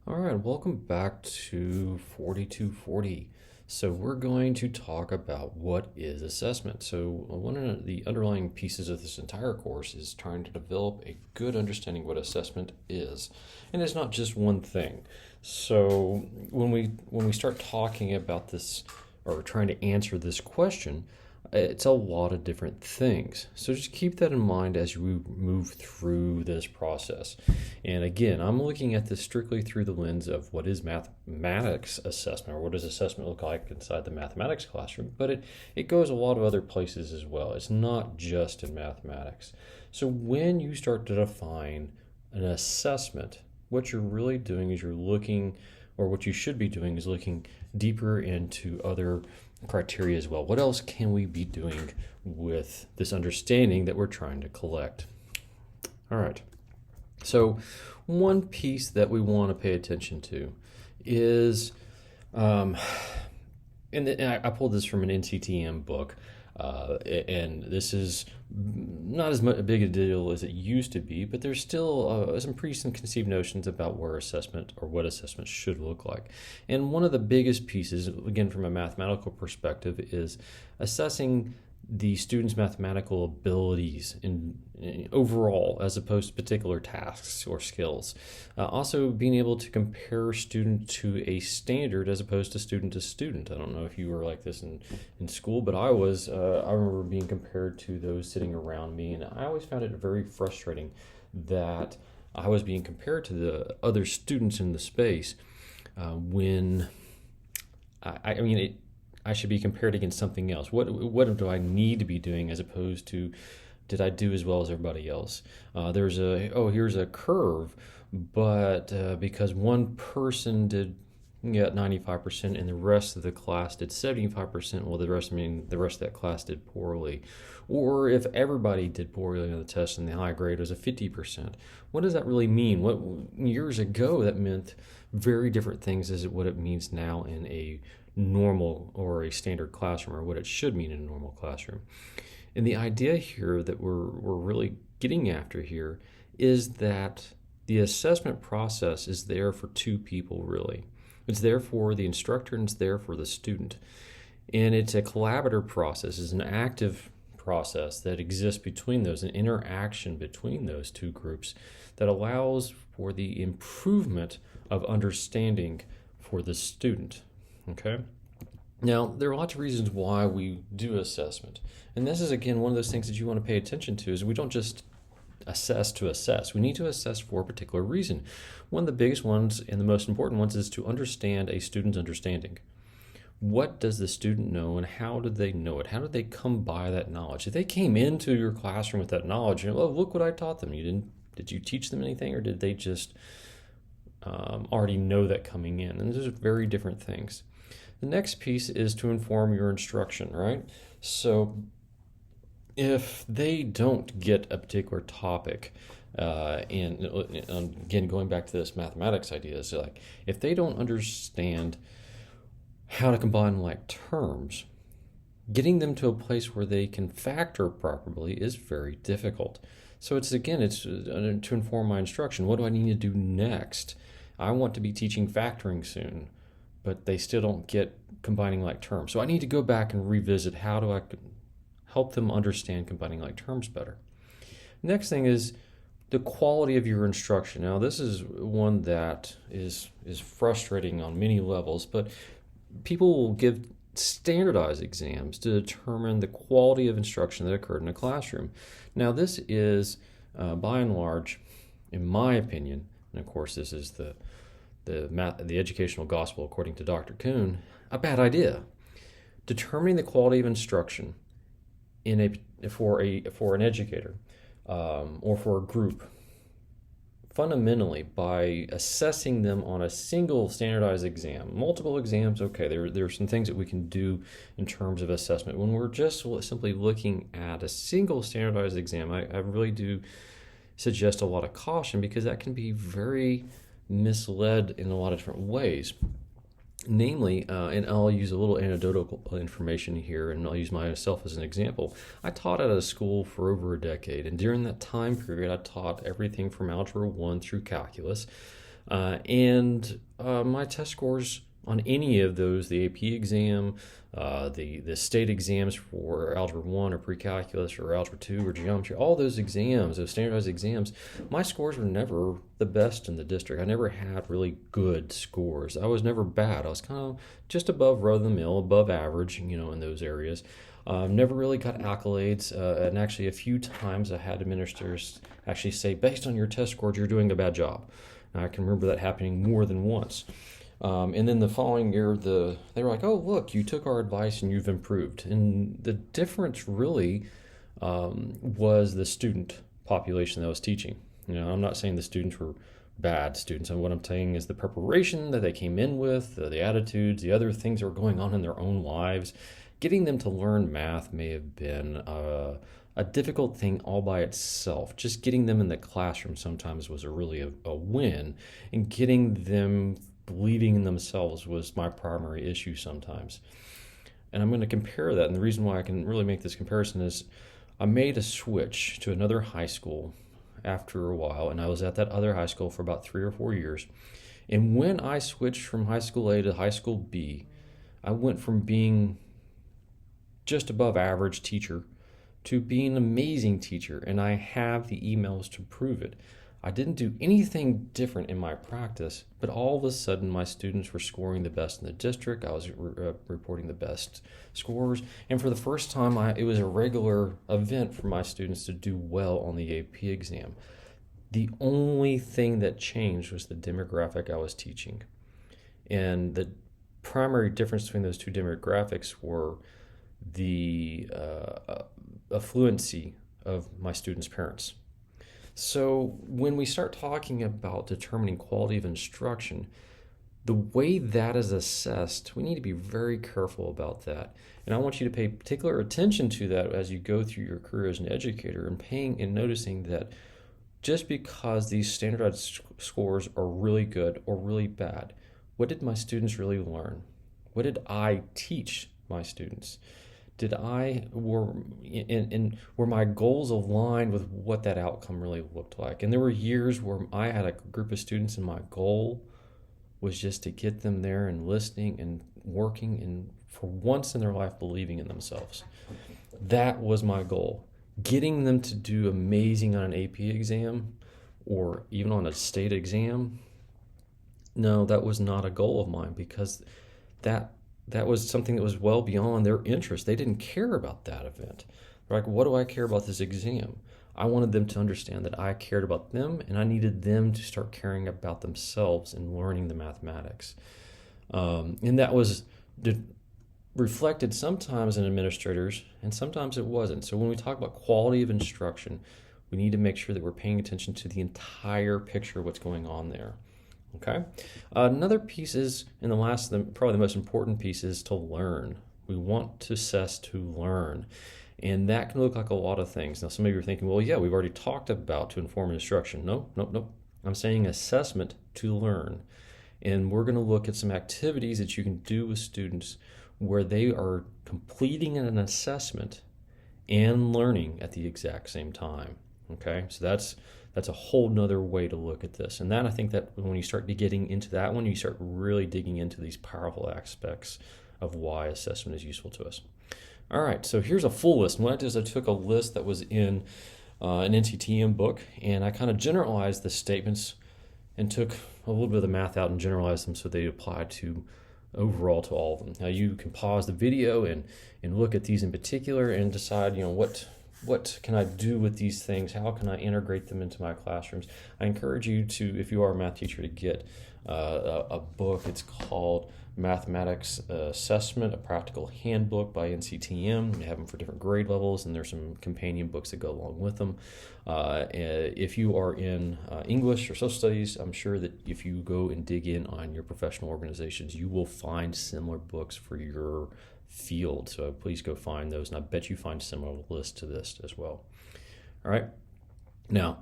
All right, welcome back to 4240. So, we're going to talk about what is assessment. So, one of the underlying pieces of this entire course is trying to develop a good understanding what assessment is. And it's not just one thing. So, when we start talking about this or trying to answer this question, it's a lot of different things. So just keep that in mind as we move through this process. And again, I'm looking at this strictly through the lens of what is mathematics assessment, or what does assessment look like inside the mathematics classroom, but it goes a lot of other places as well. It's not just in mathematics. So when you start to define an assessment, what you're really doing is you're looking, or what you should be doing is looking deeper into other criteria as well. What else can we be doing with this understanding that we're trying to collect? All right. So, one piece that we want to pay attention to is, and I pulled this from an NCTM book, and this is not as big a deal as it used to be, but there's still some preconceived notions about where assessment or what assessment should look like. And one of the biggest pieces, again from a mathematical perspective, is assessing the student's mathematical abilities in overall, as opposed to particular tasks or skills. Also, being able to compare student to a standard as opposed to student. I don't know if you were like this in school, but I was. I remember being compared to those sitting around me, and I always found it very frustrating that I was being compared to the other students in the space when I mean, I should be compared against something else. What do I need to be doing as opposed to did I do as well as everybody else? Here's a curve, but because one person did get 95% and the rest of the class did 75%, well, the rest of that class did poorly. Or if everybody did poorly on the test and the high grade was a 50%, what does that really mean? What years ago that meant very different things as what it means now in a normal or a standard classroom, or what it should mean in a normal classroom. And the idea here that we're really getting after here is that the assessment process is there for two people, really. It's there for the instructor and it's there for the student. And it's a collaborative process, it's an active process that exists between those, an interaction between those two groups that allows for the improvement of understanding for the student. Okay? Now, there are lots of reasons why we do assessment. And this is, again, one of those things that you want to pay attention to is we don't just assess to assess. We need to assess for a particular reason. One of the biggest ones and the most important ones is to understand a student's understanding. What does the student know and how did they know it? How did they come by that knowledge? If they came into your classroom with that knowledge, and, oh, look what I taught them. Did you teach them anything, or did they just already know that coming in? And those are very different things. The next piece is to inform your instruction, right? So if they don't get a particular topic, and again, going back to this mathematics idea, is like if they don't understand how to combine like terms, getting them to a place where they can factor properly is very difficult. So it's to inform my instruction. What do I need to do next? I want to be teaching factoring soon, but they still don't get combining like terms. So I need to go back and revisit how do I help them understand combining like terms better. Next thing is the quality of your instruction. Now, this is one that is frustrating on many levels, but people will give standardized exams to determine the quality of instruction that occurred in a classroom. Now, this is, by and large, in my opinion, and of course this is the educational gospel according to Dr. Kuhn, a bad idea. Determining the quality of instruction for an educator or for a group, fundamentally by assessing them on a single standardized exam. Multiple exams, okay, there are some things that we can do in terms of assessment. When we're just simply looking at a single standardized exam, I really do suggest a lot of caution, because that can be very misled in a lot of different ways. Namely, and I'll use a little anecdotal information here, and I'll use myself as an example. I taught at a school for over a decade, and during that time period, I taught everything from Algebra 1 through Calculus. And my test scores on any of those, the AP exam, the state exams for Algebra 1 or Pre-Calculus or Algebra 2 or Geometry, all those exams, those standardized exams, my scores were never the best in the district. I never had really good scores. I was never bad. I was kind of just above run-of-the-mill, above average, in those areas. Never really got accolades, and actually a few times I had administrators actually say, based on your test scores, you're doing a bad job. Now, I can remember that happening more than once. And then the following year, they were like, "Oh, look, you took our advice and you've improved." And the difference really was the student population that I was teaching. I'm not saying the students were bad students, and what I'm saying is the preparation that they came in with, the attitudes, the other things that were going on in their own lives. Getting them to learn math may have been a difficult thing all by itself. Just getting them in the classroom sometimes was a win, and getting them believing in themselves was my primary issue sometimes. And I'm going to compare that, and the reason why I can really make this comparison is I made a switch to another high school after a while, and I was at that other high school for about 3 or 4 years. And when I switched from high school A to high school B, I went from being just above average teacher to being an amazing teacher, and I have the emails to prove it. I didn't do anything different in my practice, but all of a sudden my students were scoring the best in the district. I was reporting the best scores, and for the first time it was a regular event for my students to do well on the AP exam. The only thing that changed was the demographic I was teaching, and the primary difference between those two demographics were the affluency of my students' parents. So when we start talking about determining quality of instruction, the way that is assessed, we need to be very careful about that. And I want you to pay particular attention to that as you go through your career as an educator, and paying and noticing that just because these standardized scores are really good or really bad, what did my students really learn? What did I teach my students? Were my goals aligned with what that outcome really looked like? And there were years where I had a group of students and my goal was just to get them there and listening and working and for once in their life believing in themselves. That was my goal. Getting them to do amazing on an AP exam or even on a state exam, no, that was not a goal of mine, because that was something that was well beyond their interest. They didn't care about that event. They're like, what do I care about this exam? I wanted them to understand that I cared about them, and I needed them to start caring about themselves and learning the mathematics. And that was reflected sometimes in administrators, and sometimes it wasn't. So when we talk about quality of instruction, we need to make sure that we're paying attention to the entire picture of what's going on there. Okay. Another piece is, and probably the most important piece, is to learn. We want to assess to learn. And that can look like a lot of things. Now, some of you are thinking, well, yeah, we've already talked about to inform instruction. Nope. I'm saying assessment to learn. And we're going to look at some activities that you can do with students where they are completing an assessment and learning at the exact same time. Okay. So that's a whole nother way to look at this. And that, I think that when you start getting into that one, you start really digging into these powerful aspects of why assessment is useful to us. All right, so here's a full list. And what I did is I took a list that was in an NCTM book, and I kind of generalized the statements and took a little bit of the math out and generalized them so they apply to overall to all of them. Now you can pause the video and look at these in particular and decide, what can I do with these things? How can I integrate them into my classrooms? I encourage you to, if you are a math teacher, to get a book. It's called Mathematics Assessment, a Practical Handbook by NCTM. They have them for different grade levels, and there's some companion books that go along with them. If you are in English or social studies, I'm sure that if you go and dig in on your professional organizations, you will find similar books for your field. So please go find those, and I bet you find similar lists to this as well. All right. Now,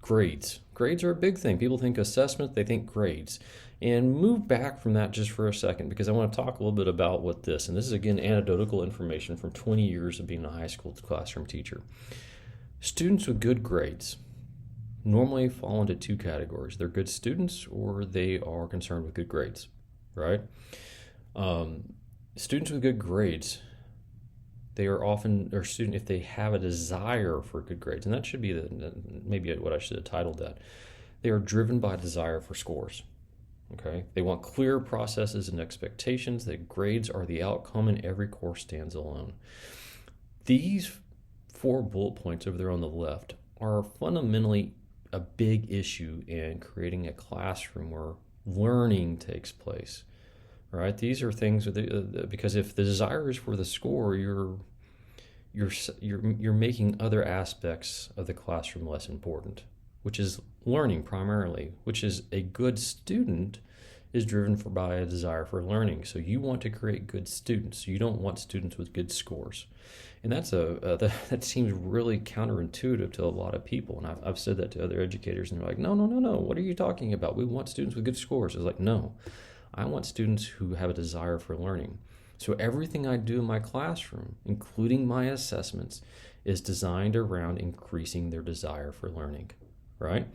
grades. Grades are a big thing. People think assessment, they think grades. And move back from that just for a second, because I want to talk a little bit about what this, and this is again anecdotal information from 20 years of being a high school classroom teacher. Students with good grades, normally fall into two categories. They're good students or they are concerned with good grades, right? Students with good grades, they are often, or student if they have a desire for good grades, and that should be maybe what I should have titled that. They are driven by a desire for scores. Okay, they want clear processes and expectations that grades are the outcome and every course stands alone. These 4 bullet points over there on the left are fundamentally a big issue in creating a classroom where learning takes place. Right? These are things because if the desire is for the score, you're making other aspects of the classroom less important, which is learning primarily, which is a good student is driven by a desire for learning. So you want to create good students. You don't want students with good scores. And that seems really counterintuitive to a lot of people. And I've said that to other educators, and they're like, no, what are you talking about? We want students with good scores. It's like, no, I want students who have a desire for learning. So everything I do in my classroom, including my assessments, is designed around increasing their desire for learning, right?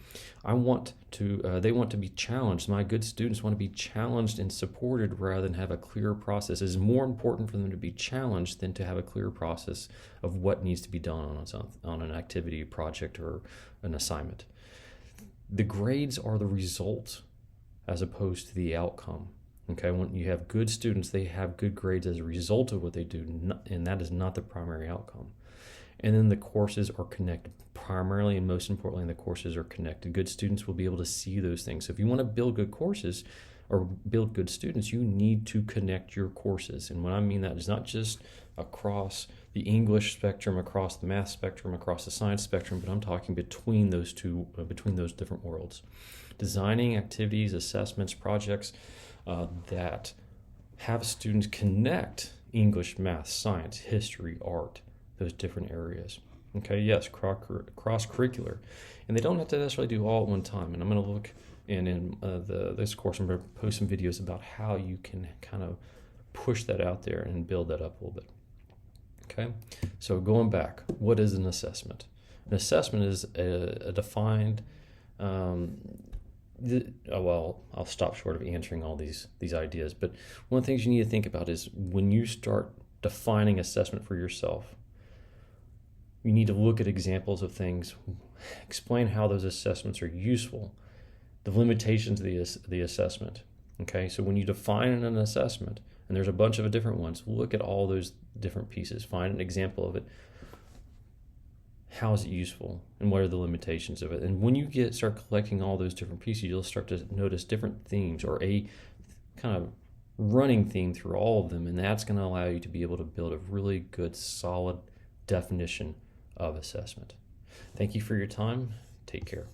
They want to be challenged. My good students want to be challenged and supported rather than have a clear process. It is more important for them to be challenged than to have a clear process of what needs to be done on an activity, project, or an assignment. The grades are the result as opposed to the outcome. Okay, when you have good students, they have good grades as a result of what they do, and that is not the primary outcome. And then the courses are connected. Primarily and most importantly, the courses are connected. Good students will be able to see those things. So if you want to build good courses or build good students, you need to connect your courses. And what I mean that is not just across the English spectrum, across the math spectrum, across the science spectrum, but I'm talking between those different worlds. Designing activities, assessments, projects that have students connect English, math, science, history, art, those different areas. Okay, yes, cross-curricular. And they don't have to necessarily do all at one time. And I'm going to look in this course, I'm going to post some videos about how you can kind of push that out there and build that up a little bit. Okay, so going back, what is an assessment? An assessment is a defined, I'll stop short of answering all these ideas, but one of the things you need to think about is when you start defining assessment for yourself, you need to look at examples of things, explain how those assessments are useful, the limitations of the assessment. Okay, so when you define an assessment, and there's a bunch of different ones, look at all those different pieces, find an example of it. How is it useful, and what are the limitations of it? And when you start collecting all those different pieces, you'll start to notice different themes or a kind of running theme through all of them, and that's going to allow you to be able to build a really good, solid definition of assessment. Thank you for your time. Take care.